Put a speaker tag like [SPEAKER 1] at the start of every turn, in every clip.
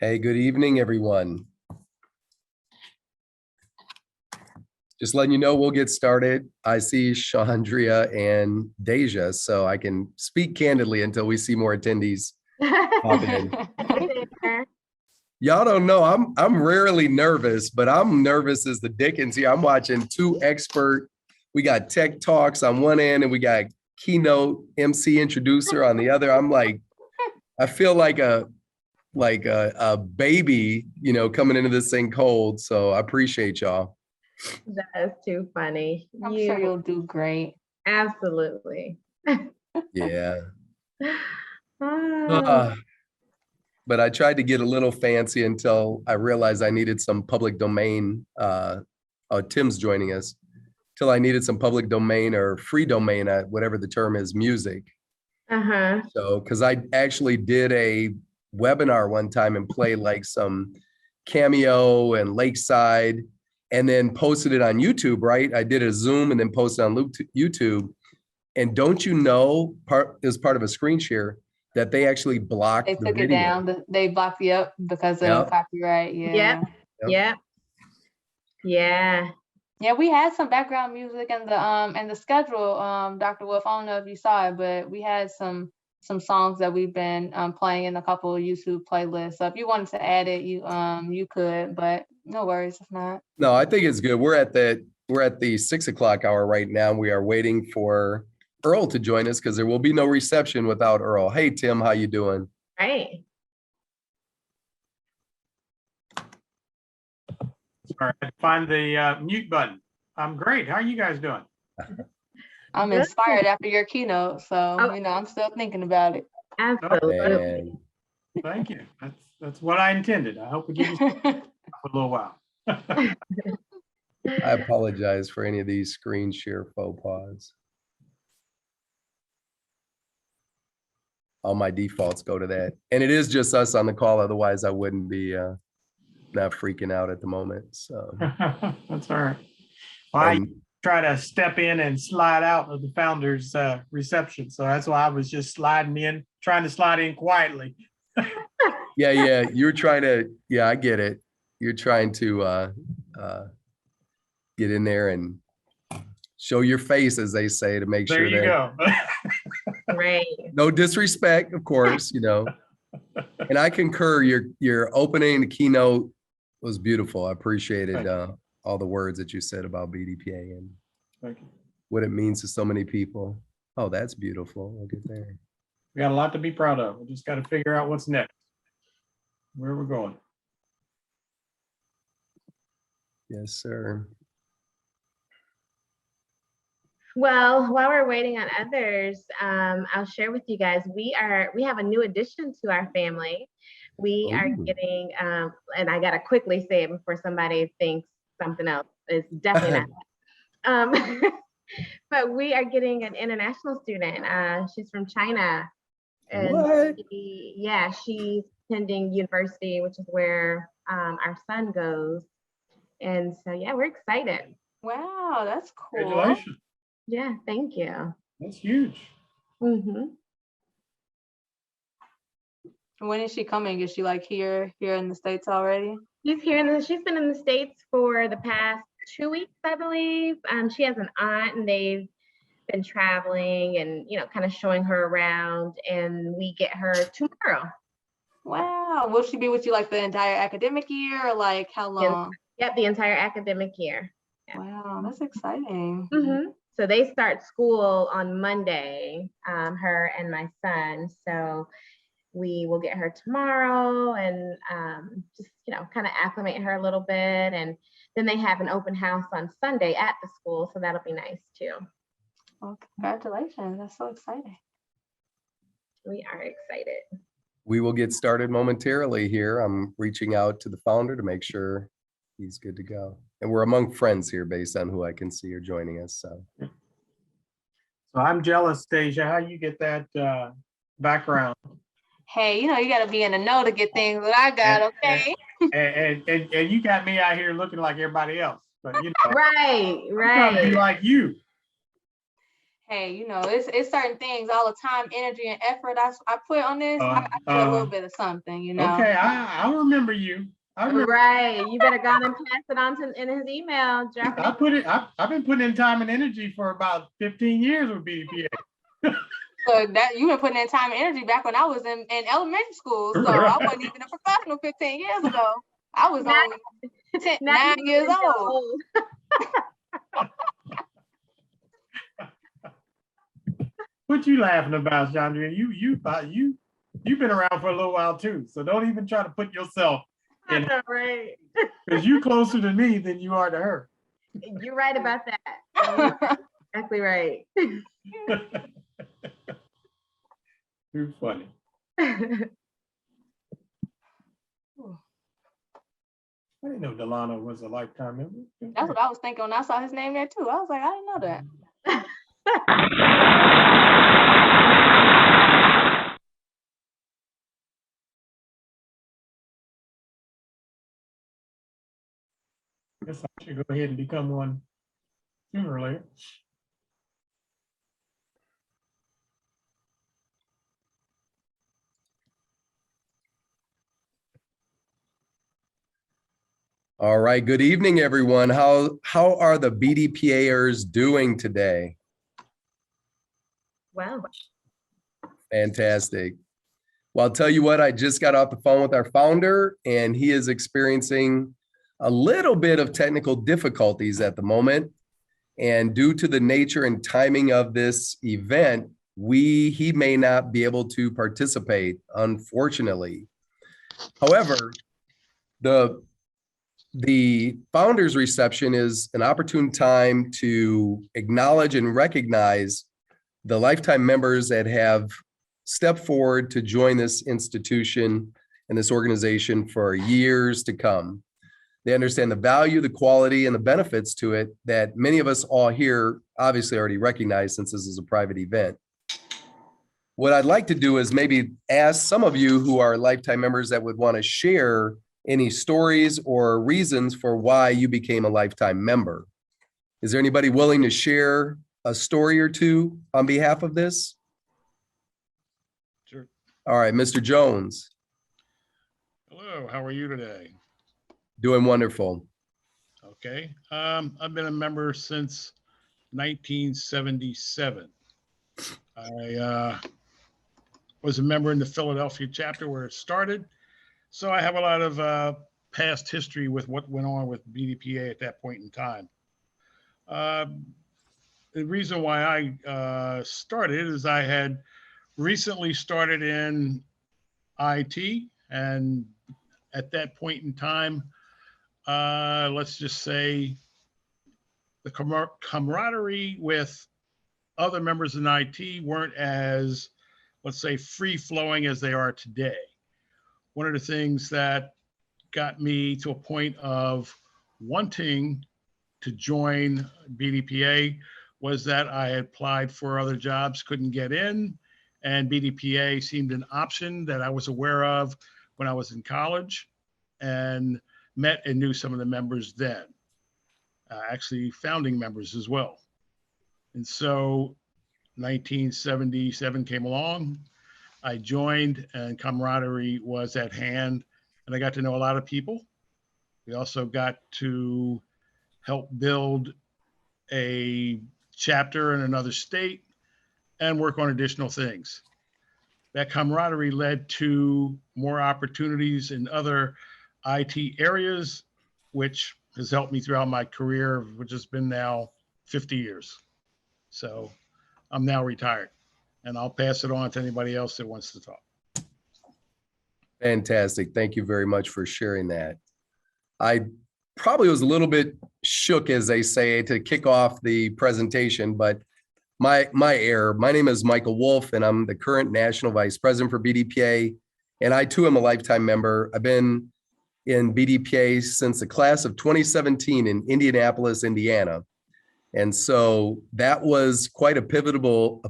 [SPEAKER 1] Hey, good evening, everyone. Just letting you know, we'll get started. I see Chandria and Deja, so I can speak candidly until we see more attendees pop in. Y'all don't know, I'm rarely nervous, but I'm nervous as the dickens here. I'm watching two expert. We got tech talks on one end, and we got keynote MC introducer on the other. I'm like, I feel like a baby, coming into this thing cold. So I appreciate y'all.
[SPEAKER 2] That is too funny.
[SPEAKER 3] I'm sure you'll do great.
[SPEAKER 2] Absolutely.
[SPEAKER 1] Yeah. But I tried to get a little fancy until I realized I needed some public domain. Tim's joining us. Till I needed some public domain or free domain, whatever the term is, music. So, because I actually did a webinar one time and played like some Cameo and Lakeside and then posted it on YouTube, right? I did a Zoom and then posted on YouTube. And don't you know, as part of a screen share, that they actually blocked
[SPEAKER 3] They took it down. They blocked you up because of copyright. Yeah. Yeah, we had some background music and the schedule, Dr. Wolf. I don't know if you saw it, but we had some songs that we've been playing in a couple of YouTube playlists. So if you wanted to add it, you could, but no worries if not.
[SPEAKER 1] No, I think it's good. We're at the 6 o'clock hour right now. We are waiting for Earl to join us because there will be no reception without Earl. Hey, Tim, how you doing?
[SPEAKER 2] Hey.
[SPEAKER 4] Sorry, I find the mute button. I'm great. How are you guys doing?
[SPEAKER 3] I'm inspired after your keynote, so I'm still thinking about it.
[SPEAKER 2] Absolutely.
[SPEAKER 4] Thank you. That's what I intended. I hope we give you a little while.
[SPEAKER 1] I apologize for any of these screen share faux pas. All my defaults go to that. And it is just us on the call. Otherwise, I wouldn't be not freaking out at the moment. So
[SPEAKER 4] that's all right. Well, I try to step in and slide out of the founder's reception. So that's why I was just trying to slide in quietly.
[SPEAKER 1] Yeah. You're trying to, I get it. You're trying to get in there and show your face, as they say, to make
[SPEAKER 4] there
[SPEAKER 1] sure
[SPEAKER 4] you go.
[SPEAKER 2] Right.
[SPEAKER 1] No disrespect, of course, And I concur. Your opening, the keynote was beautiful. I appreciated all the words that you said about BDPA and what it means to so many people. Oh, that's beautiful. Look at there.
[SPEAKER 4] We got a lot to be proud of. We just got to figure out what's next, where we're going.
[SPEAKER 1] Yes, sir.
[SPEAKER 2] Well, while we're waiting on others, I'll share with you guys, we have a new addition to our family. We are getting, and I gotta quickly say it before somebody thinks something else. It's definitely not. But we are getting an international student. She's from China. And she's attending university, which is where our son goes. And so, we're excited.
[SPEAKER 3] Wow, that's cool.
[SPEAKER 4] Congratulations.
[SPEAKER 2] Yeah, thank you.
[SPEAKER 4] That's huge.
[SPEAKER 3] When is she coming? Is she like here in the States already?
[SPEAKER 2] She's been in the States for the past 2 weeks, I believe. She has an aunt and they've been traveling and, kind of showing her around, and we get her tomorrow.
[SPEAKER 3] Wow. Will she be with you like the entire academic year or like how long?
[SPEAKER 2] Yep, the entire academic year.
[SPEAKER 3] Yeah. Wow, that's exciting.
[SPEAKER 2] So they start school on Monday, her and my son. So we will get her tomorrow and just, kind of acclimate her a little bit. And then they have an open house on Sunday at the school. So that'll be nice too.
[SPEAKER 3] Well, congratulations. That's so exciting.
[SPEAKER 2] We are excited.
[SPEAKER 1] We will get started momentarily here. I'm reaching out to the founder to make sure he's good to go. And we're among friends here based on who I can see are joining us. So
[SPEAKER 4] I'm jealous, Deja, how you get that background.
[SPEAKER 3] Hey, you got to be in the know to get things that I got, okay?
[SPEAKER 4] And you got me out here looking like everybody else. But
[SPEAKER 2] right.
[SPEAKER 4] I'm trying to be like you.
[SPEAKER 3] hey, you know, it's certain things, all the time, energy, and effort I put on this. I put a little bit of something, you know.
[SPEAKER 4] Okay, I remember you. I remember.
[SPEAKER 2] Right. You better go on and pass it on to in his email. Drop it.
[SPEAKER 4] I've been putting in time and energy for about 15 years with BDPA.
[SPEAKER 3] Look, that you've been putting in time and energy back when I was in elementary school. So I wasn't even a professional 15 years ago. I was only 9 years old.
[SPEAKER 4] What you laughing about, Chandra? You've been around for a little while too. So don't even try to put yourself in.
[SPEAKER 2] That's right.
[SPEAKER 4] Because you closer to me than you are to her.
[SPEAKER 2] You're right about that. Exactly right.
[SPEAKER 4] You're funny. I didn't know Delano was a lifetime member.
[SPEAKER 3] That's what I was thinking when I saw his name there too. I was like, I didn't know that.
[SPEAKER 4] Guess I should go ahead and become one sooner or later.
[SPEAKER 1] All right. Good evening, everyone. How are the BDPAers doing today?
[SPEAKER 2] Wow.
[SPEAKER 1] Fantastic. Well, I'll tell you what, I just got off the phone with our founder, and he is experiencing a little bit of technical difficulties at the moment. And due to the nature and timing of this event, he may not be able to participate, unfortunately. However, the founders reception is an opportune time to acknowledge and recognize the lifetime members that have stepped forward to join this institution and this organization for years to come. They understand the value, the quality, and the benefits to it that many of us all here obviously already recognize, since this is a private event. What I'd like to do is maybe ask some of you who are lifetime members that would want to share any stories or reasons for why you became a lifetime member. Is there anybody willing to share a story or two on behalf of this?
[SPEAKER 5] Sure.
[SPEAKER 1] All right, Mr. Jones.
[SPEAKER 5] Hello, how are you today?
[SPEAKER 1] Doing wonderful.
[SPEAKER 5] Okay, I've been a member since 1977. I was a member in the Philadelphia chapter where it started. So I have a lot of past history with what went on with BDPA at that point in time. The reason why I started is I had recently started in IT, and at that point in time, let's just say the camaraderie with other members in IT weren't as, let's say, free-flowing as they are today. One of the things that got me to a point of wanting to join BDPA was that I had applied for other jobs, couldn't get in, and BDPA seemed an option that I was aware of when I was in college, and met and knew some of the members then, actually founding members as well. And so 1977 came along. I joined, and camaraderie was at hand, and I got to know a lot of people. We also got to help build a chapter in another state and work on additional things. That camaraderie led to more opportunities in other IT areas, which has helped me throughout my career, which has been now 50 years. So I'm now retired, and I'll pass it on to anybody else that wants to talk.
[SPEAKER 1] Fantastic. Thank you very much for sharing that. I probably was a little bit shook, as they say, to kick off the presentation, but my name is Michael Wolf, and I'm the current National Vice President for BDPA, and I too am a lifetime member. I've been in BDPA since the class of 2017 in Indianapolis, Indiana. And so that was quite a pivotal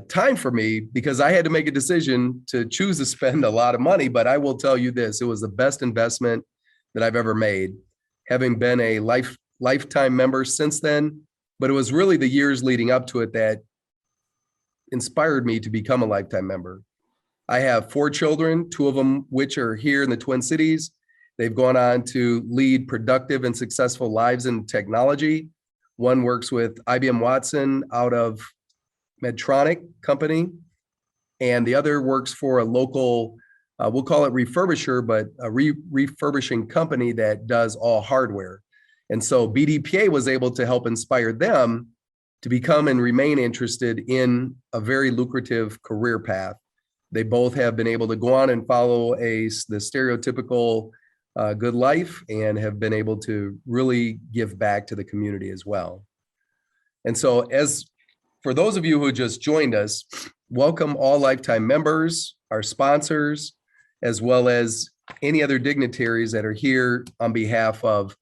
[SPEAKER 1] time for me, because I had to make a decision to choose to spend a lot of money. But I will tell you this, it was the best investment that I've ever made. Having been a lifetime member since then, but it was really the years leading up to it that inspired me to become a lifetime member. I have 4 children, 2 of them which are here in the Twin Cities. They've gone on to lead productive and successful lives in technology. One works with IBM Watson out of Medtronic company, and the other works for a local, we'll call it refurbisher, but a refurbishing company that does all hardware. And so BDPA was able to help inspire them to become and remain interested in a very lucrative career path. They both have been able to go on and follow the stereotypical good life and have been able to really give back to the community as well. And so for those of you who just joined us, welcome all lifetime members, our sponsors, as well as any other dignitaries that are here on behalf of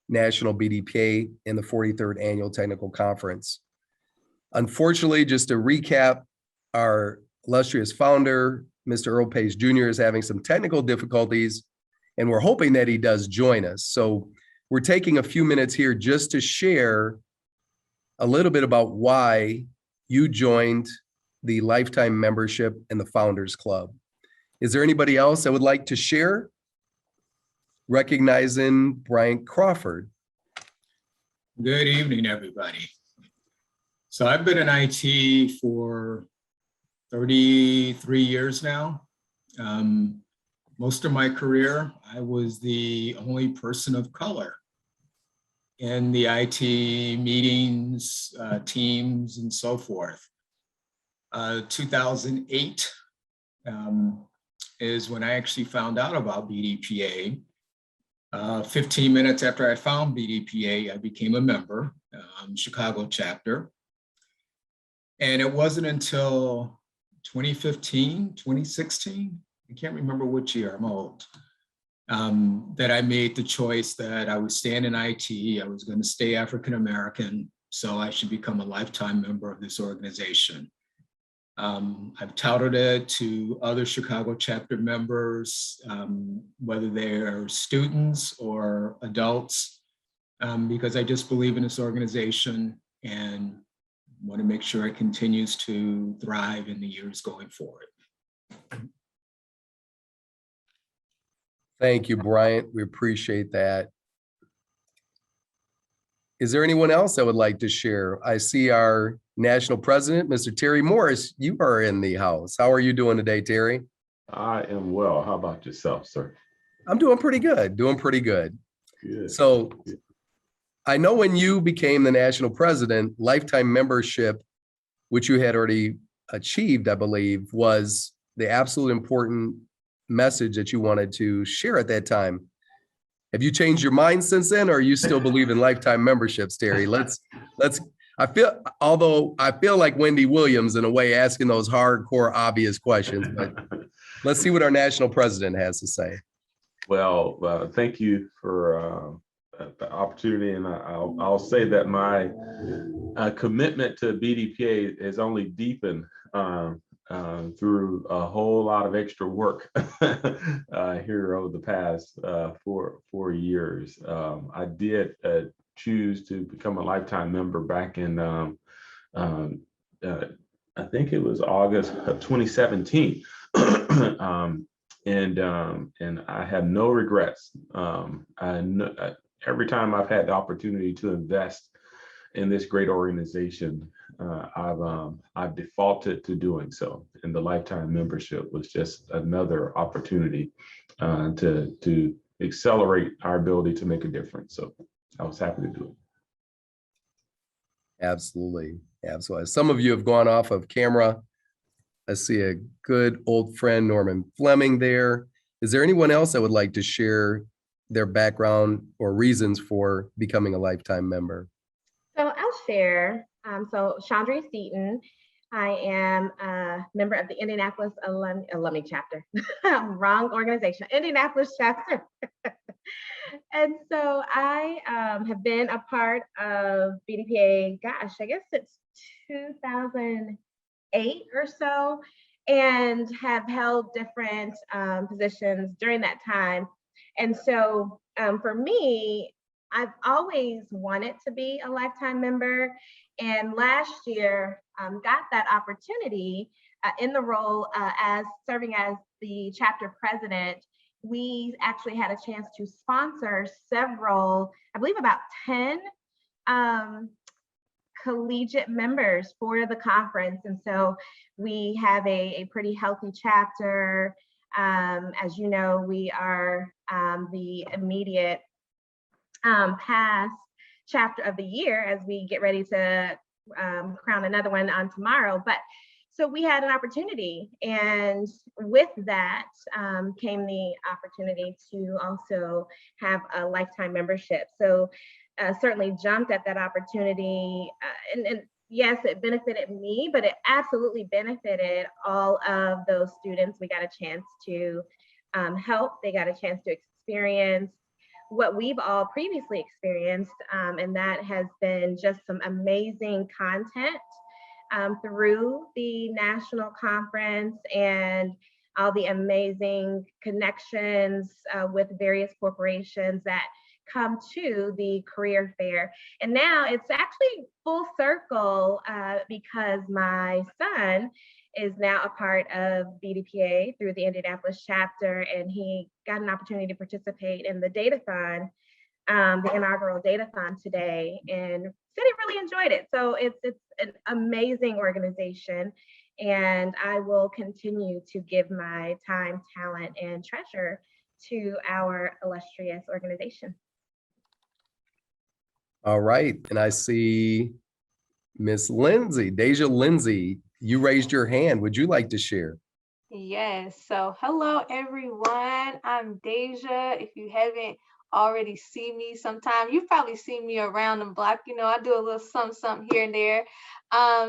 [SPEAKER 1] National BDPA in the 43rd Annual Technical Conference. Unfortunately, just to recap, our illustrious founder, Mr. Earl Pace Jr. is having some technical difficulties, and we're hoping that he does join us. So we're taking a few minutes here just to share a little bit about why you joined the lifetime membership in the Founders Club. Is there anybody else that would like to share? Recognizing Brian Crawford.
[SPEAKER 6] Good evening, everybody. So I've been in IT for 33 years now. Most of my career, I was the only person of color in the IT meetings, teams, and so forth. 2008 is when I actually found out about BDPA. 15 minutes after I found BDPA, I became a member, Chicago chapter. And it wasn't until 2015, 2016, I can't remember which year, I'm old, that I made the choice that I would stand in IT, I was going to stay African-American, so I should become a lifetime member of this organization. I've touted it to other Chicago chapter members, whether they're students or adults, because I just believe in this organization and want to make sure it continues to thrive in the years going forward.
[SPEAKER 1] Thank you, Bryant. We appreciate that. Is there anyone else that would like to share? I see our national president, Mr. Terry Morris. You are in the house. How are you doing today, Terry?
[SPEAKER 7] I am well. How about yourself, sir?
[SPEAKER 1] I'm doing pretty good. Doing pretty good.
[SPEAKER 7] Good.
[SPEAKER 1] So I know when you became the national president, lifetime membership, which you had already achieved, I believe, was the absolute important message that you wanted to share at that time. Have you changed your mind since then, or you still believe in lifetime memberships, Terry? I feel like Wendy Williams in a way asking those hardcore, obvious questions, but let's see what our national president has to say.
[SPEAKER 7] Well, thank you for the opportunity, and I'll say that my commitment to BDPA has only deepened through a whole lot of extra work here over the past 4 years. I did choose to become a lifetime member back in, I think it was August of 2017. And I have no regrets. Every time I've had the opportunity to invest in this great organization, I've defaulted to doing so, and the lifetime membership was just another opportunity to accelerate our ability to make a difference. So I was happy to do it.
[SPEAKER 1] Absolutely, absolutely. Some of you have gone off of camera. I see a good old friend, Norman Fleming, there. Is there anyone else that would like to share their background or reasons for becoming a lifetime member?
[SPEAKER 2] So I'll share. So Chandra Seaton, I am a member of the Indianapolis alumni chapter. Wrong organization, Indianapolis chapter. And so I have been a part of BDPA, gosh, I guess it's 2008 or so, and have held different positions during that time. And so for me, I've always wanted to be a lifetime member, and last year got that opportunity in the role as serving as the chapter president. We actually had a chance to sponsor several, I believe about 10 collegiate members for the conference. And so we have a pretty healthy chapter. As you know, we are the immediate past chapter of the year as we get ready to crown another one on tomorrow. But so we had an opportunity, and with that came the opportunity to also have a lifetime membership. So certainly jumped at that opportunity, and yes, it benefited me, but it absolutely benefited all of those students. We got a chance to help. They got a chance to experience what we've all previously experienced, and that has been just some amazing content through the national conference and all the amazing connections with various corporations that come to the career fair. And now it's actually full circle because my son is now a part of BDPA through the Indianapolis chapter, and he got an opportunity to participate in the Datathon, the inaugural Datathon today, and said he really enjoyed it. So it's an amazing organization, and I will continue to give my time, talent, and treasure to our illustrious organization.
[SPEAKER 1] All right, and I see Miss Lindsay, Deja Lindsay, you raised your hand. Would you like to share?
[SPEAKER 3] Yes. So hello, everyone. I'm Deja. If you haven't already seen me sometime, you've probably seen me around the block. You know, I do a little something here and there.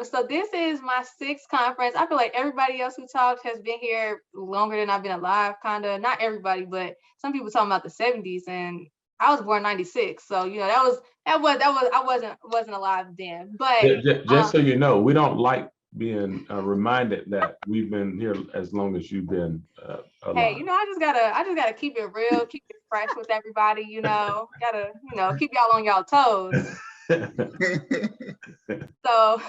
[SPEAKER 3] So this is my 6th conference. I feel like everybody else who talked has been here longer than I've been alive, kind of. Not everybody, but some people talking about the 70s, and I was born 96. So, you know, I wasn't alive then. But
[SPEAKER 7] just so you know, we don't like being reminded that we've been here as long as you've been alive.
[SPEAKER 3] Hey, you know, I just gotta keep it real, keep it fresh with everybody, you know, gotta, you know, keep y'all on y'all toes. So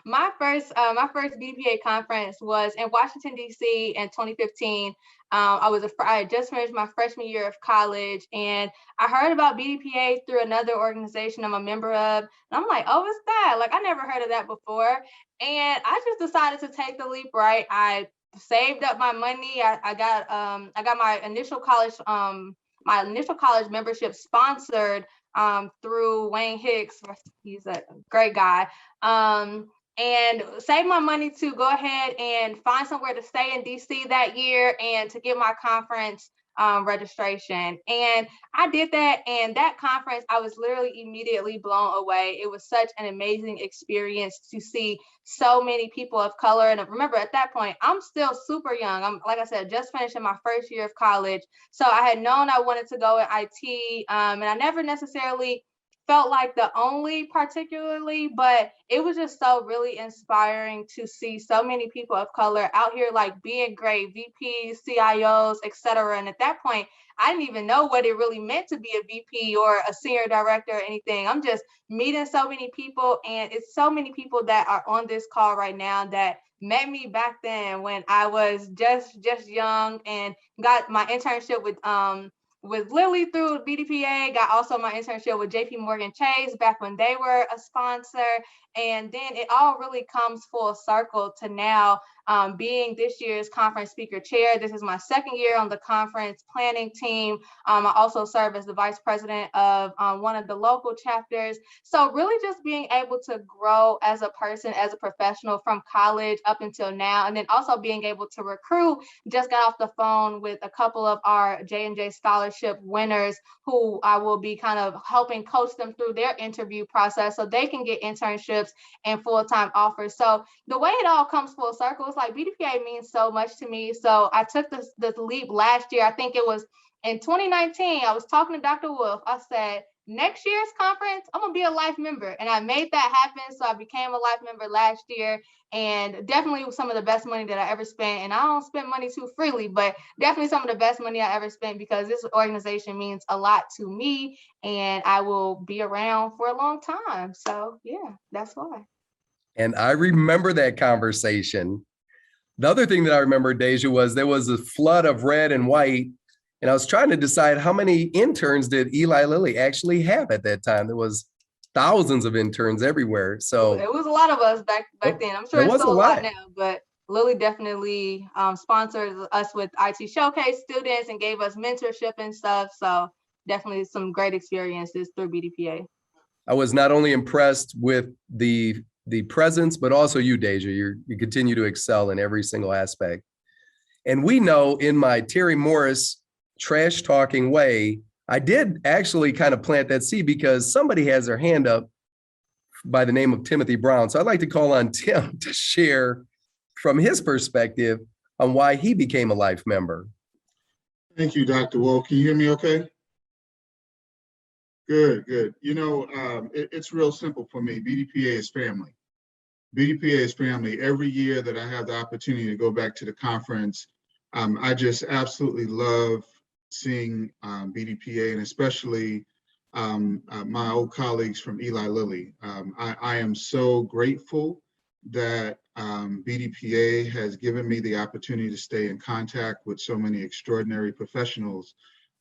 [SPEAKER 3] my first BDPA conference was in Washington, D.C. in 2015. I had just finished my freshman year of college, and I heard about BDPA through another organization I'm a member of. And I'm like, oh, what's that? Like, I never heard of that before. And I just decided to take the leap, right? I saved up my money. I got my initial college membership sponsored through Wayne Hicks. He's a great guy. And save my money to go ahead and find somewhere to stay in DC that year and to get my conference registration. And I did that, and that conference, I was literally immediately blown away. It was such an amazing experience to see so many people of color. And remember, at that point, I'm still super young. I'm, like I said, just finishing my first year of college. So I had known I wanted to go in IT, and I never necessarily felt like the only particularly, but it was just so really inspiring to see so many people of color out here, like being great VPs, CIOs, etc. And at that point, I didn't even know what it really meant to be a VP or a senior director or anything. I'm just meeting so many people, and it's so many people that are on this call right now that met me back then when I was just young and got my internship with Lilly through BDPA, got also my internship with JP Morgan Chase back when they were a sponsor. And then it all really comes full circle to now being this year's conference speaker chair. This is my 2nd year on the conference planning team. I also serve as the vice president of one of the local chapters. So really just being able to grow as a person, as a professional from college up until now, and then also being able to recruit. Just got off the phone with a couple of our J&J scholarship winners who I will be kind of helping coach them through their interview process so they can get internships and full-time offers. So the way it all comes full circle, it's like BDPA means so much to me. So I took this leap last year. I think it was in 2019. I was talking to Dr. Wolf. I said, next year's conference, I'm gonna be a life member. And I made that happen. So I became a life member last year, and definitely some of the best money that I ever spent. And I don't spend money too freely, but definitely some of the best money I ever spent, because this organization means a lot to me and I will be around for a long time. So yeah, that's why.
[SPEAKER 1] And I remember that conversation. The other thing that I remember, Deja, was there was a flood of red and white, and I was trying to decide how many interns did Eli Lilly actually have at that time. There was thousands of interns everywhere. So
[SPEAKER 3] it was a lot of us back then. I'm sure
[SPEAKER 1] there
[SPEAKER 3] it's
[SPEAKER 1] was
[SPEAKER 3] still
[SPEAKER 1] a
[SPEAKER 3] a lot
[SPEAKER 1] lot.
[SPEAKER 3] now, but Lilly definitely sponsored us with IT Showcase students and gave us mentorship and stuff. So definitely some great experiences through BDPA.
[SPEAKER 1] I was not only impressed with the presence, but also you, Deja. You continue to excel in every single aspect. And we know in my Terry Morris trash talking way, I did actually kind of plant that seed because somebody has their hand up by the name of Timothy Brown. So I'd like to call on Tim to share from his perspective on why he became a life member.
[SPEAKER 8] Thank you, Dr. Wolf. Can you hear me okay? Good, good. You know, it's real simple for me. BDPA is family. BDPA is family. Every year that I have the opportunity to go back to the conference, I just absolutely love seeing BDPA, and especially my old colleagues from Eli Lilly. I am so grateful that BDPA has given me the opportunity to stay in contact with so many extraordinary professionals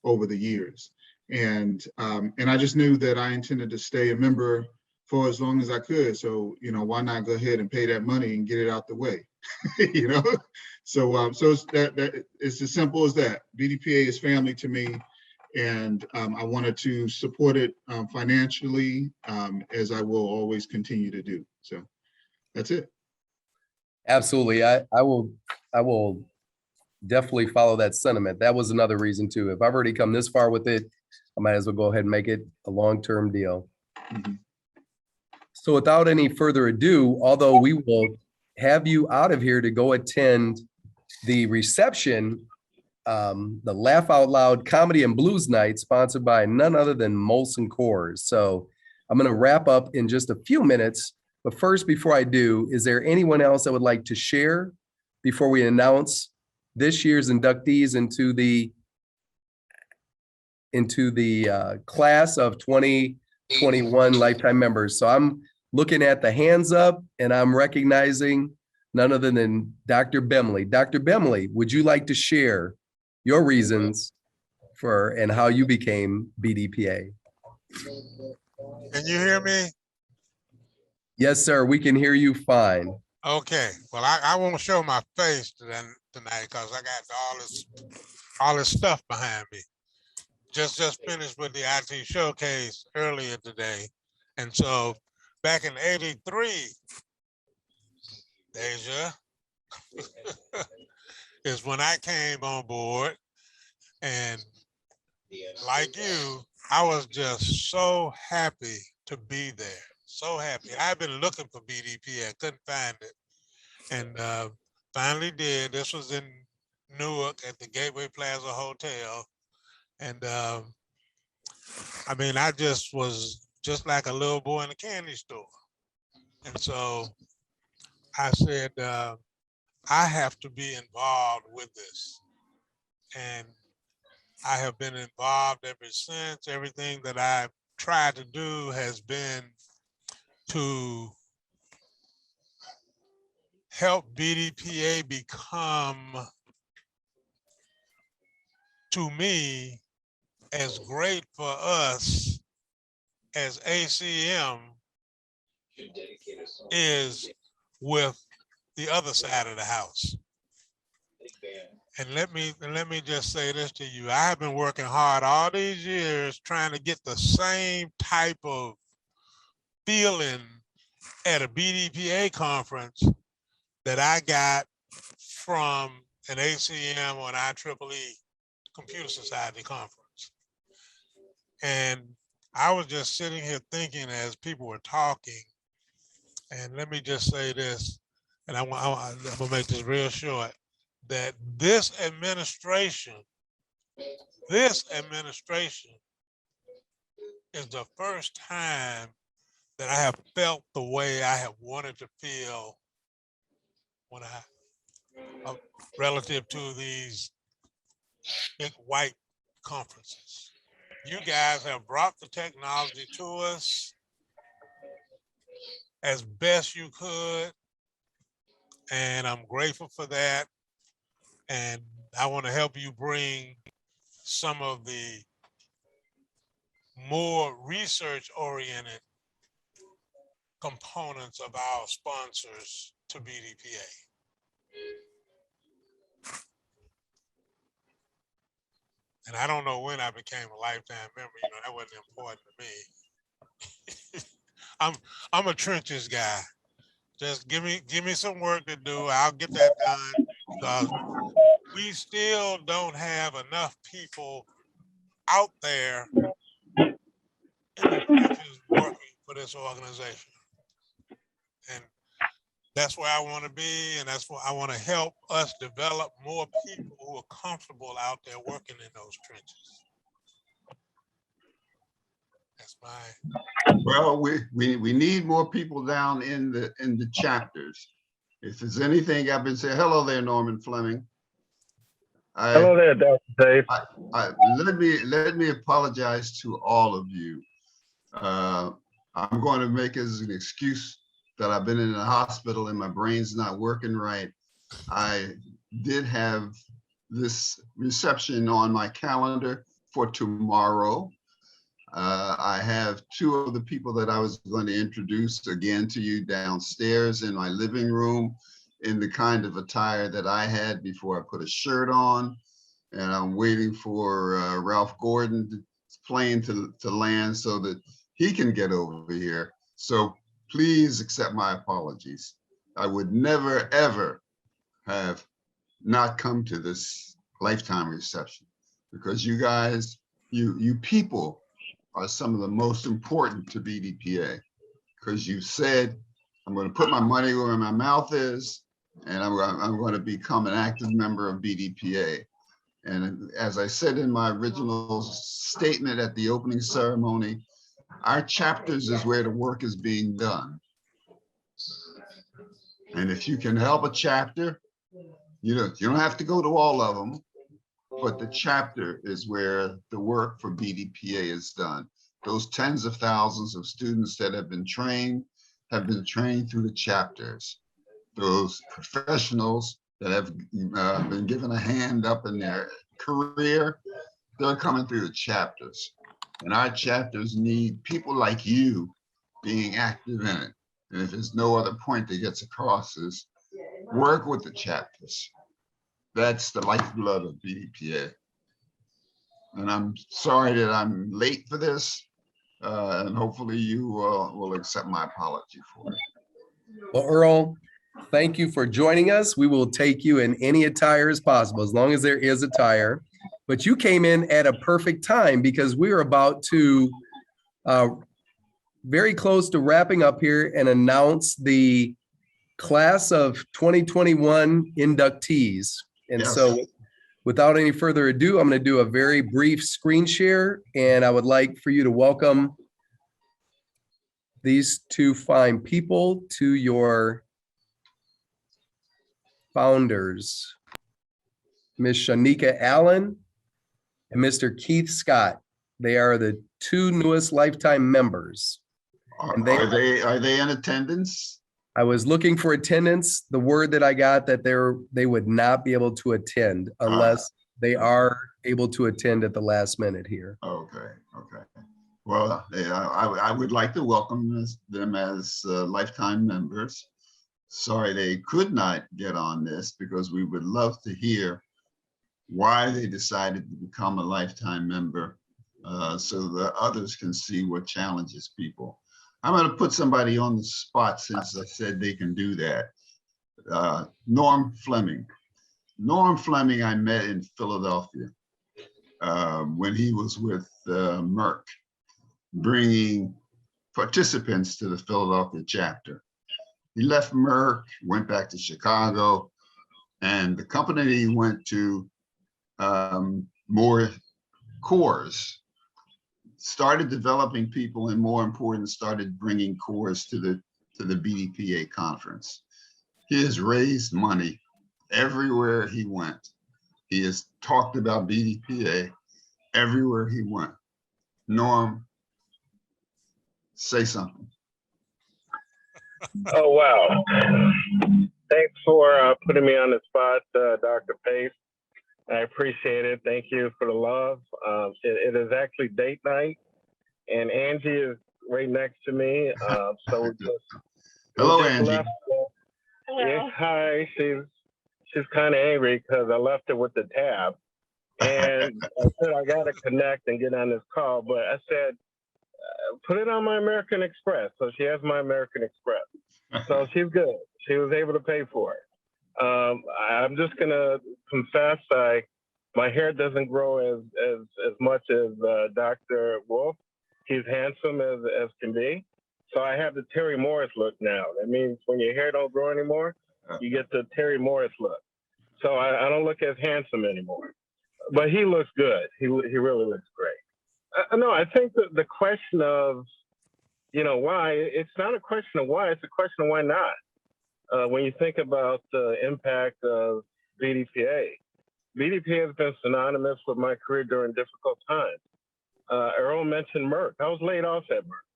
[SPEAKER 8] over the years. And I just knew that I intended to stay a member for as long as I could. So, you know, why not go ahead and pay that money and get it out the way, you know? So, so it's as simple as that. BDPA is family to me, and I wanted to support it financially, as I will always continue to do. So that's it.
[SPEAKER 1] Absolutely. I will definitely follow that sentiment. That was another reason too. If I've already come this far with it, I might as well go ahead and make it a long-term deal.
[SPEAKER 8] Mm-hmm.
[SPEAKER 1] So without any further ado, although we will have you out of here to go attend the reception, the Laugh Out Loud Comedy and Blues Night, sponsored by none other than Molson Coors. So I'm going to wrap up in just a few minutes. But first, before I do, is there anyone else that would like to share before we announce this year's inductees into the class of 2021 lifetime members? So I'm looking at the hands up, and I'm recognizing none other than Dr. Bemley. Dr. Bemley, would you like to share your reasons for and how you became BDPA?
[SPEAKER 9] Can you hear me?
[SPEAKER 1] Yes, sir. We can hear you fine.
[SPEAKER 9] Okay. Well, I won't show my face tonight because I got all this stuff behind me. Just finished with the IT showcase earlier today. And so back in '83, Deja, is when I came on board. And like you, I was just so happy to be there. So happy. I've been looking for BDPA. I couldn't find it. And finally did. This was in Newark at the Gateway Plaza Hotel. And I mean, I just was just like a little boy in a candy store. And so I said, I have to be involved with this. And I have been involved ever since. Everything that I've tried to do has been to help BDPA become, to me, as great for us as ACM is with the other side of the house. And let me just say this to you. I have been working hard all these years trying to get the same type of feeling at a BDPA conference that I got from an ACM or an IEEE Computer Society conference. And I was just sitting here thinking as people were talking, and let me just say this, and I'm gonna make this real short, that this administration is the first time that I have felt the way I have wanted to feel when relative to these big white conferences. You guys have brought the technology to us as best you could, and I'm grateful for that. And I want to help you bring some of the more research-oriented components of our sponsors to BDPA. And I don't know when I became a lifetime member. You know, that wasn't important to me. I'm a trenches guy. Just give me some work to do. I'll get that done, because we still don't have enough people out there in the trenches working for this organization. And that's where I want to be, and that's where I want to help us develop more people who are comfortable out there working in those trenches. That's my.
[SPEAKER 8] Well, we need more people down in the chapters. If there's anything I've been saying, hello there, Norman Fleming.
[SPEAKER 10] Hello there, Dr. Dave.
[SPEAKER 8] Let me apologize to all of you. I'm going to make as an excuse that I've been in the hospital and my brain's not working right. I did have this reception on my calendar for tomorrow. I have two of the people that I was going to introduce again to you downstairs in my living room in the kind of attire that I had before I put a shirt on. And I'm waiting for Ralph Gordon's plane to land so that he can get over here. So please accept my apologies. I would never, ever have not come to this lifetime reception, because you guys, you people are some of the most important to BDPA, because you said, I'm going to put my money where my mouth is, and I'm going to become an active member of BDPA. And as I said in my original statement at the opening ceremony, our chapters is where the work is being done. And if you can help a chapter, you don't have to go to all of them, but the chapter is where the work for BDPA is done. Those tens of thousands of students that have been trained through the chapters. Those professionals that have been given a hand up in their career, they're coming through the chapters. And our chapters need people like you being active in it. And if there's no other point that gets across, is work with the chapters. That's the lifeblood of BDPA. And I'm sorry that I'm late for this, and hopefully you will accept my apology for it.
[SPEAKER 1] Well, Earl, thank you for joining us. We will take you in any attire as possible, as long as there is attire. But you came in at a perfect time, because we are about to very close to wrapping up here and announce the class of 2021 inductees. And
[SPEAKER 8] Yes.
[SPEAKER 1] so without any further ado, I'm going to do a very brief screen share, and I would like for you to welcome these two fine people to your founders, Ms. Shanika Allen and Mr. Keith Scott. They are the two newest lifetime members. And
[SPEAKER 8] Are they in attendance?
[SPEAKER 1] I was looking for attendance. The word that I got that they would not be able to attend unless they are able to attend at the last minute here.
[SPEAKER 8] Okay. Well, I would like to welcome them as lifetime members. Sorry they could not get on this, because we would love to hear why they decided to become a lifetime member, so that others can see what challenges people. I'm going to put somebody on the spot since I said they can do that. Norm Fleming. Norm Fleming I met in Philadelphia when he was with Merck, bringing participants to the Philadelphia chapter. He left Merck, went back to Chicago, and the company he went to more cores. started developing people, and more important, started bringing cores to the BDPA conference. He has raised money everywhere he went. He has talked about BDPA everywhere he went. Norm, say something.
[SPEAKER 10] Oh, wow. Thanks for putting me on the spot, Dr. Pace. I appreciate it. Thank you for the love. It is actually date night, and Angie is right next to me. So we
[SPEAKER 8] Hello,
[SPEAKER 10] just
[SPEAKER 8] Angie.
[SPEAKER 10] left. Yeah, hi. She's kind of angry because I left her with the tab, and I said I got to connect and get on this call. But I said, put it on my American Express. So she has my American Express. So she's good. She was able to pay for it. I'm just gonna confess, my hair doesn't grow as much as Dr. Wolf. He's handsome as can be. So I have the Terry Morris look now. That means when your hair don't grow anymore, you get the Terry Morris look. So I don't look as handsome anymore. But he looks good. He really looks great. No, I think that the question of, why, it's not a question of why, it's a question of why not. When you think about the impact of BDPA, BDPA has been synonymous with my career during difficult times. Earl mentioned Merck. I was laid off at Merck,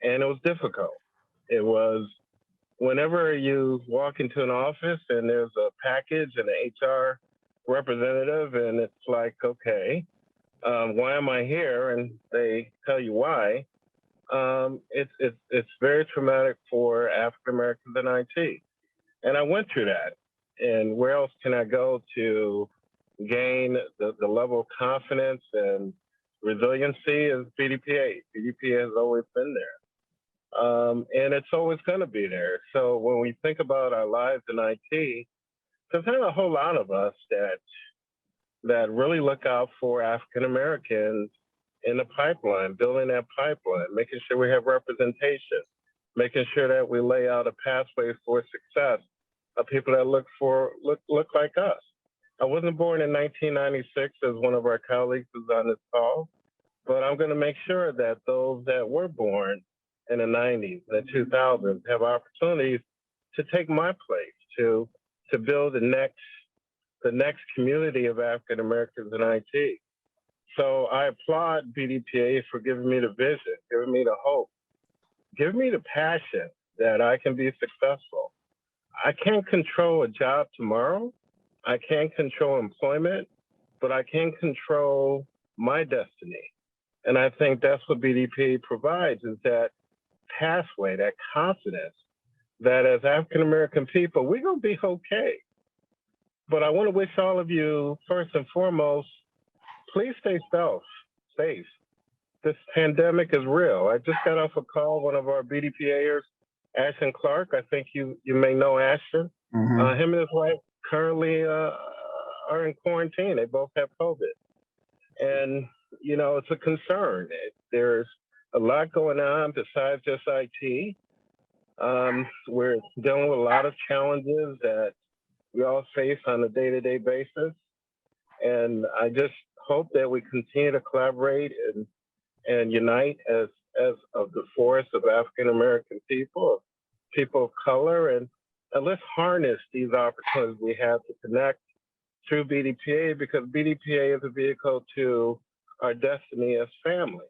[SPEAKER 10] and it was difficult. It was whenever you walk into an office and there's a package and an HR representative, and it's like, okay, why am I here? And they tell you why. It's very traumatic for African Americans in IT, and I went through that. And where else can I go to gain the level of confidence and resiliency is BDPA. BDPA has always been there, and it's always going to be there. So when we think about our lives in IT, there's not a whole lot of us that really look out for African Americans in the pipeline, building that pipeline, making sure we have representation, making sure that we lay out a pathway for success of people that look like us. I wasn't born in 1996, as one of our colleagues is on this call, but I'm going to make sure that those that were born in the 90s and the 2000s have opportunities to take my place, to build the next community of African Americans in IT. So I applaud BDPA for giving me the vision, giving me the hope, giving me the passion that I can be successful. I can't control a job tomorrow. I can't control employment, but I can control my destiny. And I think that's what BDPA provides, is that pathway, that confidence that as African-American people, we're gonna be okay. But I wanna wish all of you, first and foremost, please stay safe. This pandemic is real. I just got off a call, one of our BDPAers, Ashton Clark. I think you may know Ashton.
[SPEAKER 8] Mm-hmm.
[SPEAKER 10] Him and his wife currently are in quarantine. They both have COVID. And, it's a concern. There's a lot going on besides just IT. We're dealing with a lot of challenges that we all face on a day-to-day basis. And I just hope that we continue to collaborate and unite as of the force of African American people of color, and let's harness these opportunities we have to connect through BDPA, because BDPA is a vehicle to our destiny as family.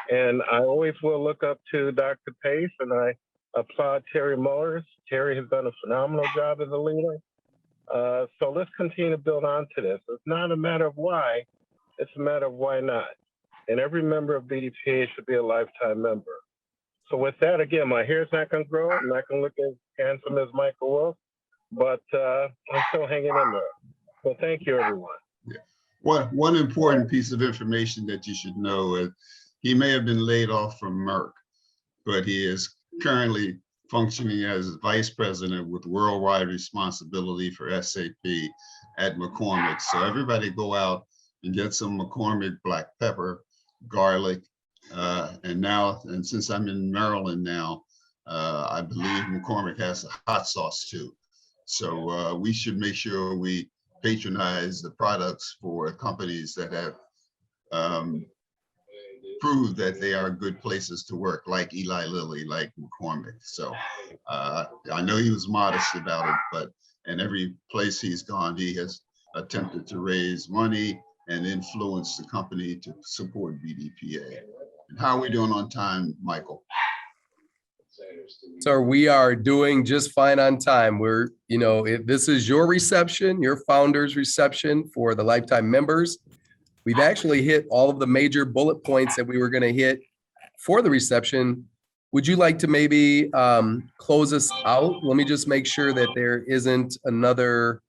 [SPEAKER 10] And I always will look up to Dr. Pace, and I applaud Terry Morris. Terry has done a phenomenal job as a leader. So let's continue to build on to this. It's not a matter of why, it's a matter of why not. And every member of BDPA should be a lifetime member. So with that, again, my hair's not gonna grow. I'm not gonna look as handsome as Michael Wolf, but I'm still hanging in there. So thank you, everyone.
[SPEAKER 8] Yeah. One important piece of information that you should know is he may have been laid off from Merck, but he is currently functioning as vice president with worldwide responsibility for SAP at McCormick. So everybody go out and get some McCormick black pepper, garlic, and since I'm in Maryland now, I believe McCormick has a hot sauce too. So we should make sure we patronize the products for companies that have prove that they are good places to work, like Eli Lilly, like McCormick. So I know he was modest about it, but in every place he's gone, he has attempted to raise money and influence the company to support BDPA. And how are we doing on time, Michael?
[SPEAKER 1] So we are doing just fine on time. We're, if this is your reception, your founder's reception for the lifetime members, we've actually hit all of the major bullet points that we were going to hit for the reception. Would you like to maybe close us out? Let me just make sure that there isn't another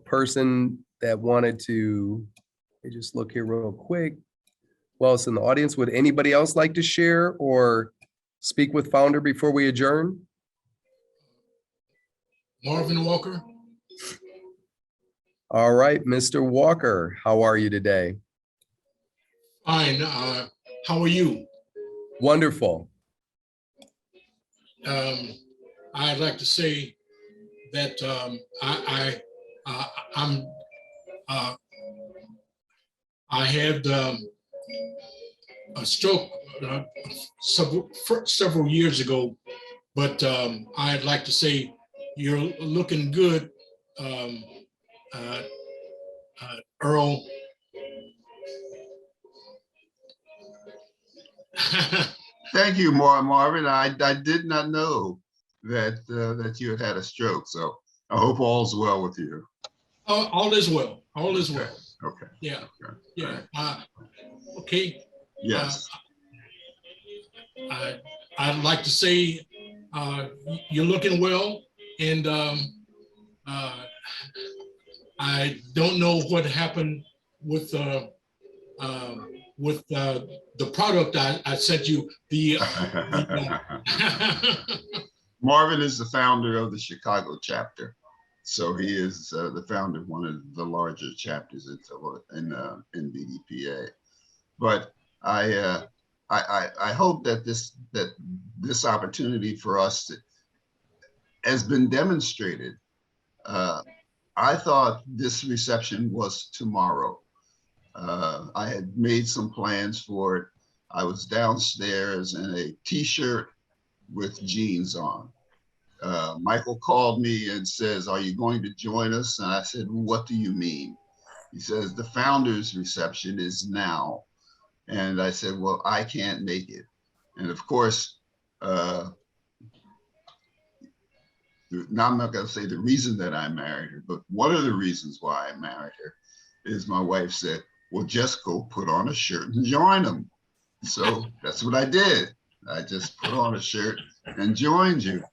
[SPEAKER 1] person that wanted to. Let me just look here real quick. Who else in the audience? Would anybody else like to share or speak with founder before we adjourn?
[SPEAKER 11] Marvin Walker.
[SPEAKER 1] All right, Mr. Walker, how are you today?
[SPEAKER 11] Fine. How are you?
[SPEAKER 1] Wonderful.
[SPEAKER 11] I'd like to say that I had a stroke several years ago, but I'd like to say you're looking good, Earl.
[SPEAKER 8] Thank you, Marvin. I did not know that that you had a stroke, so I hope all's well with you.
[SPEAKER 11] All is well. All is well.
[SPEAKER 8] Okay.
[SPEAKER 11] Yeah.
[SPEAKER 8] Okay.
[SPEAKER 11] Yeah. Okay.
[SPEAKER 8] Yes.
[SPEAKER 11] I'd like to say you're looking well, and I don't know what happened with the product I sent you.
[SPEAKER 8] Marvin is the founder of the Chicago chapter, so he is the founder of one of the larger chapters in BDPA. But I hope that this opportunity for us has been demonstrated. I thought this reception was tomorrow. I had made some plans for it. I was downstairs in a t-shirt with jeans on. Michael called me and says, "Are you going to join us?" And I said, "What do you mean?" He says, "The founders reception is now." And I said, "Well, I can't make it." And of course, now I'm not going to say the reason that I married her, but one of the reasons why I married her is my wife said, "Well, just go put on a shirt and join them." So that's what I did. I just put on a shirt and joined you.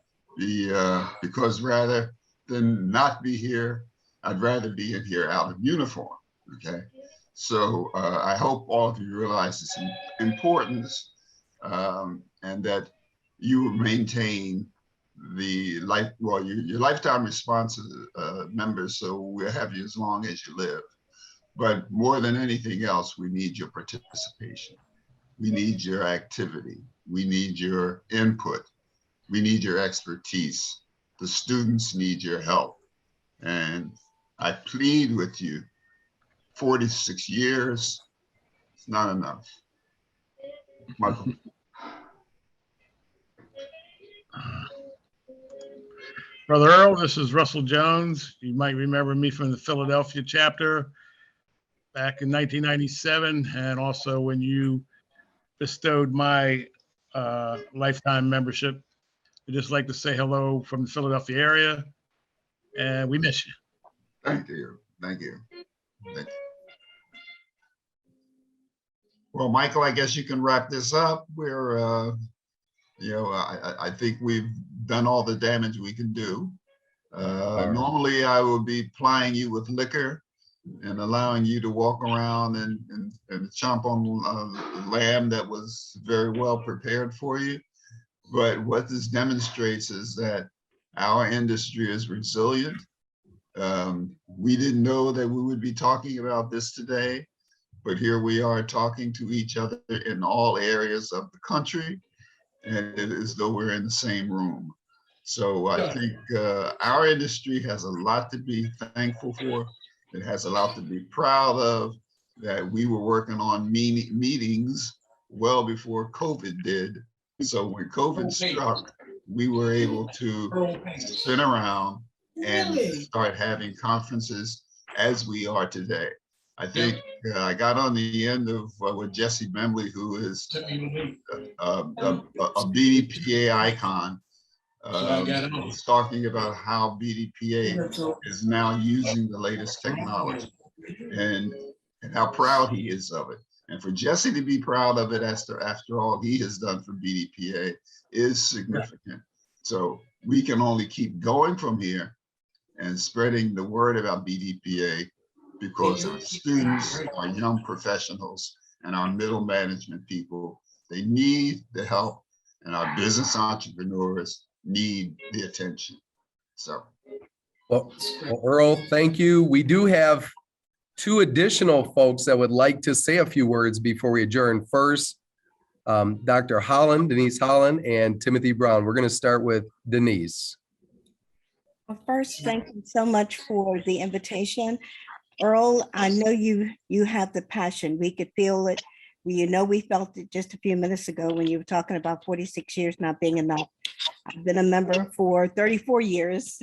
[SPEAKER 8] Because rather than not be here, I'd rather be in here out of uniform. Okay. So I hope all of you realize its importance and that you maintain your lifetime response members, so we'll have you as long as you live. But more than anything else, we need your participation. We need your activity. We need your input. We need your expertise. The students need your help. And I plead with you, 46 years, it's not enough. Michael.
[SPEAKER 5] Brother Earl, this is Russell Jones. You might remember me from the Philadelphia chapter back in 1997, and also when you bestowed my lifetime membership. I'd just like to say hello from the Philadelphia area, and we miss you.
[SPEAKER 8] Thank you. Thank you. Thank you. Well, Michael, I guess you can wrap this up. We're, I think we've done all the damage we can do. Normally, I would be plying you with liquor and allowing you to walk around and chomp on lamb that was very well prepared for you. But what this demonstrates is that our industry is resilient. We didn't know that we would be talking about this today, but here we are talking to each other in all areas of the country, and it is as though we're in the same room. So I think our industry has a lot to be thankful for. It has a lot to be proud of. that we were working on meetings well before COVID did. So when COVID struck, we were able to spin around and start having conferences as we are today. I think I got on the end of with Jesse Memley, who is a BDPA icon. Was talking about how BDPA is now using the latest technology and how proud he is of it. And for Jesse to be proud of it after all he has done for BDPA is significant. So we can only keep going from here and spreading the word about BDPA, because our students, our young professionals, and our middle management people, they need the help, and our business entrepreneurs need the attention. So.
[SPEAKER 1] Well, Earl, thank you. We do have two additional folks that would like to say a few words before we adjourn. First, Dr. Holland, Denise Holland, and Timothy Brown. We're going to start with Denise.
[SPEAKER 12] Well, first, thank you so much for the invitation. Earl, I know you have the passion. We could feel it. We felt it just a few minutes ago when you were talking about 46 years not being enough. I've been a member for 34 years,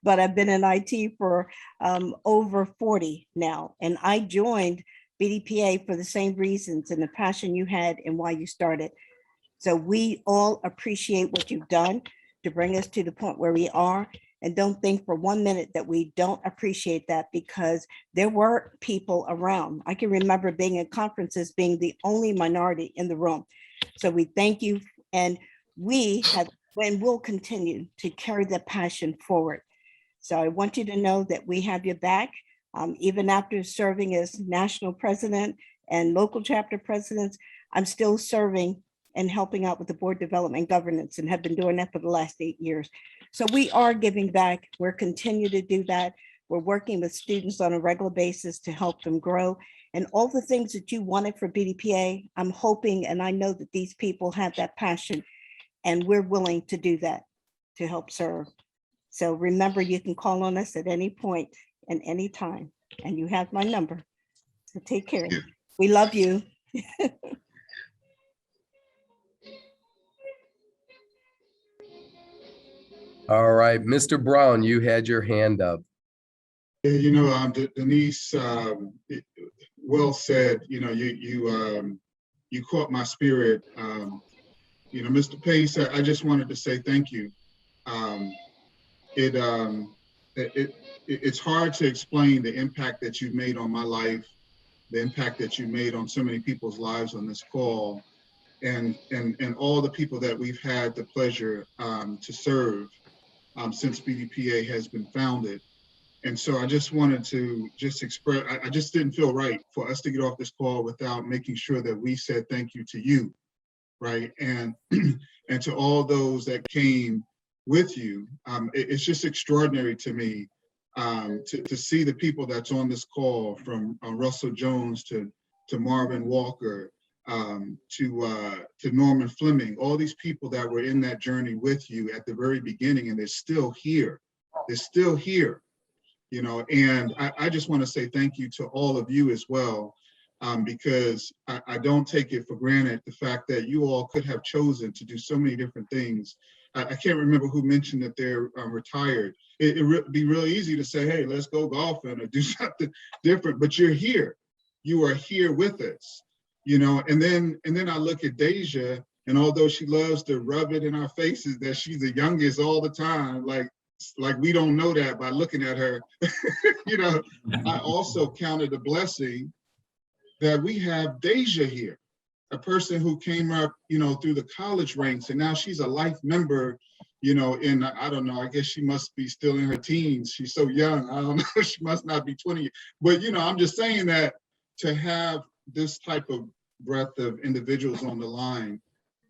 [SPEAKER 12] but I've been in IT for over 40 now. And I joined BDPA for the same reasons and the passion you had and why you started. So we all appreciate what you've done to bring us to the point where we are. And don't think for 1 minute that we don't appreciate that, because there were people around. I can remember being at conferences, being the only minority in the room. So we thank you. And we have and will continue to carry the passion forward. So I want you to know that we have your back. Even after serving as national president and local chapter presidents, I'm still serving and helping out with the board development governance, and have been doing that for the last 8 years. So we are giving back. We're continue to do that. We're working with students on a regular basis to help them grow. And all the things that you wanted for BDPA, I'm hoping, and I know that these people have that passion, and we're willing to do that to help serve. So remember, you can call on us at any point and any time, and you have my number. So take care. We love you.
[SPEAKER 1] All right, Mr. Brown, you had your hand up.
[SPEAKER 8] Denise, well said. You caught my spirit. Mr. Pace, I just wanted to say thank you. It's hard to explain the impact that you've made on my life, the impact that you made on so many people's lives on this call, and all the people that we've had the pleasure to serve since BDPA has been founded. And so I just wanted to express, I just didn't feel right for us to get off this call without making sure that we said thank you to you, right? And to all those that came with you. It's just extraordinary to me to see the people that's on this call, from Russell Jones to Marvin Walker, to Norman Fleming, all these people that were in that journey with you at the very beginning, and they're still here. They're still here, and I just want to say thank you to all of you as well, because I don't take it for granted the fact that you all could have chosen to do so many different things. I can't remember who mentioned that they're retired. It'd be really easy to say, hey, let's go golfing or do something different, but you're here. You are here with us. And then I look at Deja, and although she loves to rub it in our faces that she's the youngest all the time, like we don't know that by looking at her, I also counted a blessing that we have Deja here, a person who came up, through the college ranks, and now she's a life member, in, I don't know, I guess she must be still in her teens. She's so young. I don't know, she must not be 20, but I'm just saying that to have this type of breadth of individuals on the line,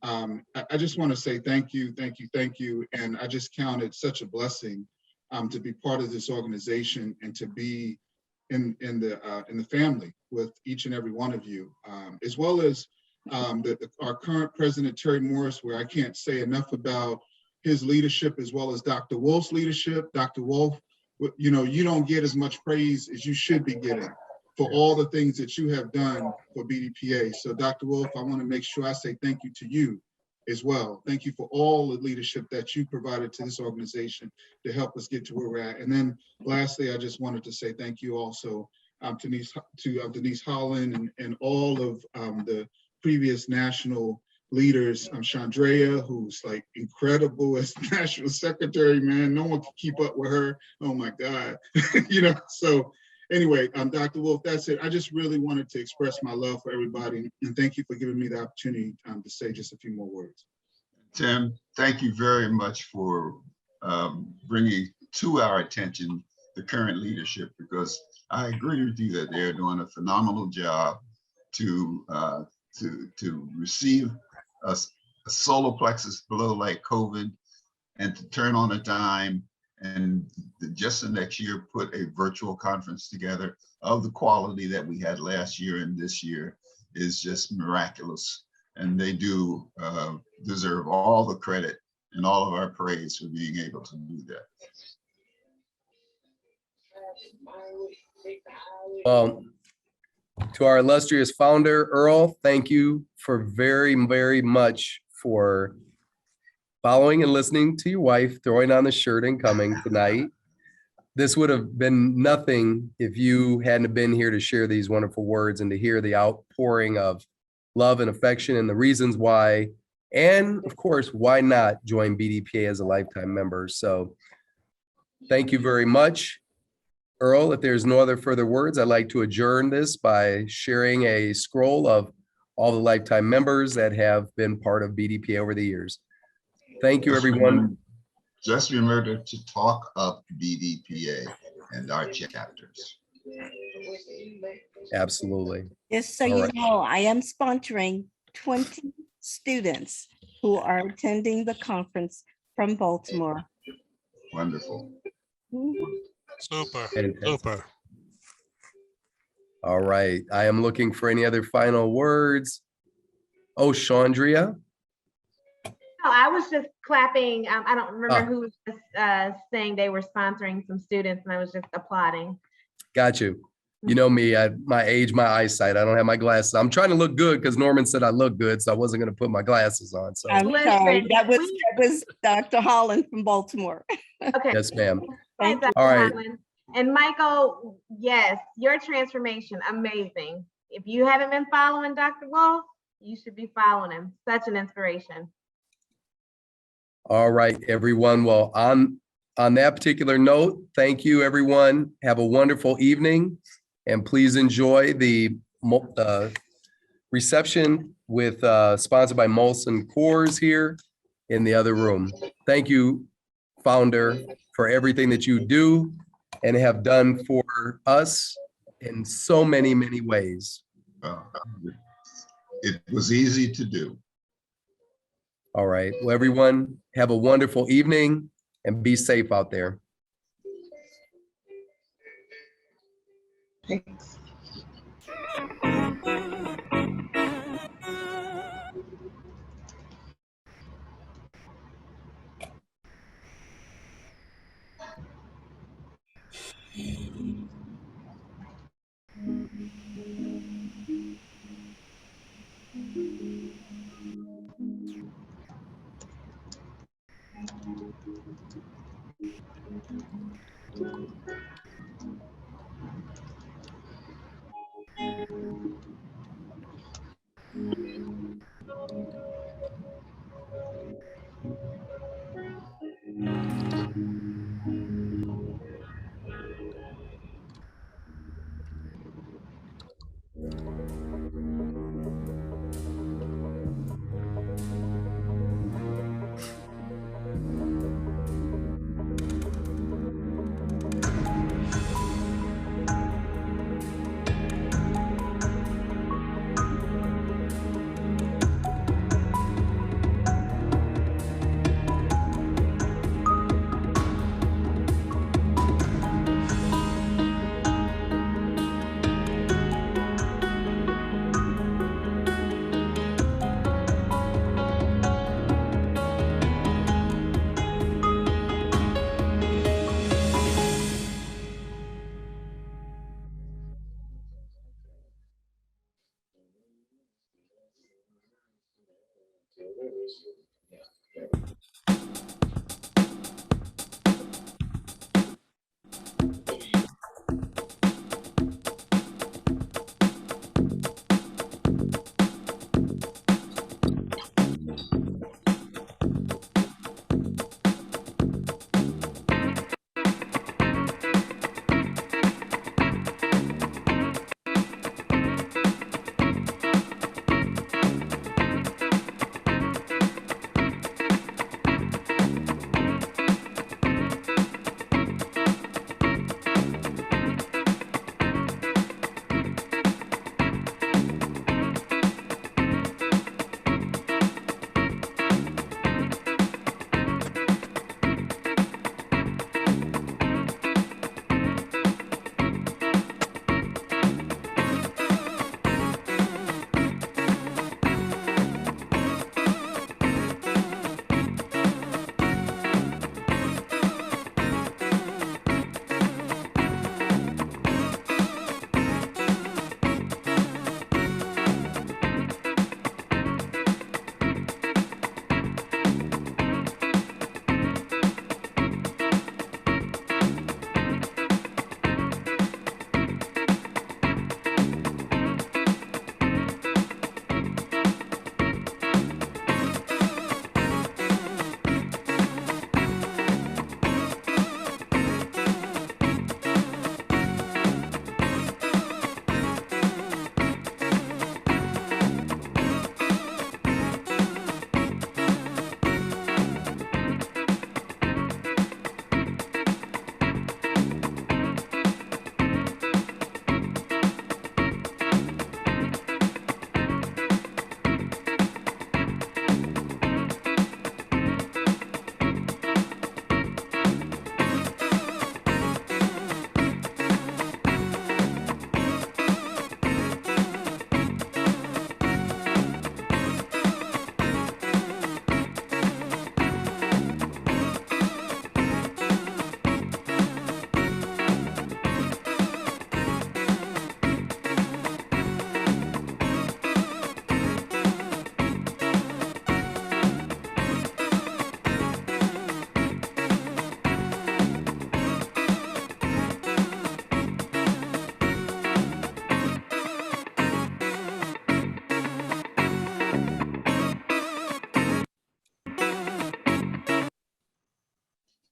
[SPEAKER 8] I just want to say thank you, thank you, thank you. And I just count it such a blessing to be part of this organization and to be in the family with each and every one of you, as well as our current president, Terry Morris, where I can't say enough about his leadership, as well as Dr. Wolf's leadership. Dr. Wolf, you don't get as much praise as you should be getting. for all the things that you have done for BDPA. So Dr. Wolf, I want to make sure I say thank you to you as well. Thank you for all the leadership that you provided to this organization to help us get to where we're at. And then lastly, I just wanted to say thank you also to Denise Holland and all of the previous national leaders. Chandrea, who's like incredible as national secretary, man. No one can keep up with her. Oh my God. So anyway, Dr. Wolf, that's it. I just really wanted to express my love for everybody and thank you for giving me the opportunity to say just a few more words.
[SPEAKER 13] Tim, thank you very much for bringing to our attention the current leadership, because I agree with you that they're doing a phenomenal job to receive a solar plexus blow like COVID and to turn on a dime and just the next year put a virtual conference together of the quality that we had last year and this year is just miraculous. And they do deserve all the credit and all of our praise for being able to do that.
[SPEAKER 1] Well, to our illustrious founder, Earl, thank you for very, very much for following and listening to your wife, throwing on the shirt and coming tonight. This would have been nothing if you hadn't been here to share these wonderful words and to hear the outpouring of love and affection and the reasons why, and of course, why not join BDPA as a lifetime member. So thank you very much. Earl, if there's no other further words, I'd like to adjourn this by sharing a scroll of all the lifetime members that have been part of BDPA over the years. Thank you, everyone.
[SPEAKER 13] Just remember to talk up BDPA and our chapters.
[SPEAKER 1] Absolutely.
[SPEAKER 12] Just so you know, I am sponsoring 20 students who are attending the conference from Baltimore.
[SPEAKER 13] Wonderful.
[SPEAKER 9] Super,
[SPEAKER 1] Fantastic.
[SPEAKER 9] super.
[SPEAKER 1] All right. I am looking for any other final words. Oh, Chandria.
[SPEAKER 2] Oh, I was just clapping. I don't remember who was just saying they were sponsoring some students, and I was just applauding.
[SPEAKER 1] Got you. You know me, my age, my eyesight. I don't have my glasses. I'm trying to look good because Norman said I look good, so I wasn't going to put my glasses on. So
[SPEAKER 12] I'm sorry. That was Dr. Holland from Baltimore.
[SPEAKER 2] Okay.
[SPEAKER 1] Yes, ma'am.
[SPEAKER 2] Thank you. All right. And Michael, yes, your transformation, amazing. If you haven't been following Dr. Wolf, you should be following him. Such an inspiration.
[SPEAKER 1] All right, everyone. Well, on that particular note, thank you, everyone. Have a wonderful evening, and please enjoy the reception with sponsored by Molson Coors here in the other room. Thank you, founder, for everything that you do and have done for us in so many, many ways.
[SPEAKER 13] It was easy to do.
[SPEAKER 1] All right. Well, everyone, have a wonderful evening and be safe out there.
[SPEAKER 12] Thanks.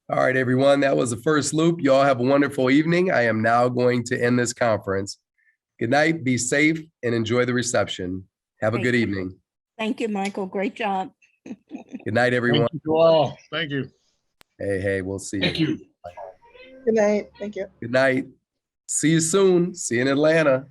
[SPEAKER 1] All right, everyone, that was the first loop. You all have a wonderful evening. I am now going to end this conference. Good night, be safe, and enjoy the reception. Have a
[SPEAKER 12] Thank
[SPEAKER 1] good
[SPEAKER 12] you.
[SPEAKER 1] evening.
[SPEAKER 12] Thank you, Michael. Great job.
[SPEAKER 1] Good night, everyone.
[SPEAKER 5] Thank you all. Thank you.
[SPEAKER 1] Hey, we'll see
[SPEAKER 11] Thank
[SPEAKER 1] you.
[SPEAKER 11] you.
[SPEAKER 14] Good night. Thank you.
[SPEAKER 1] Good night. See you soon. See you in Atlanta.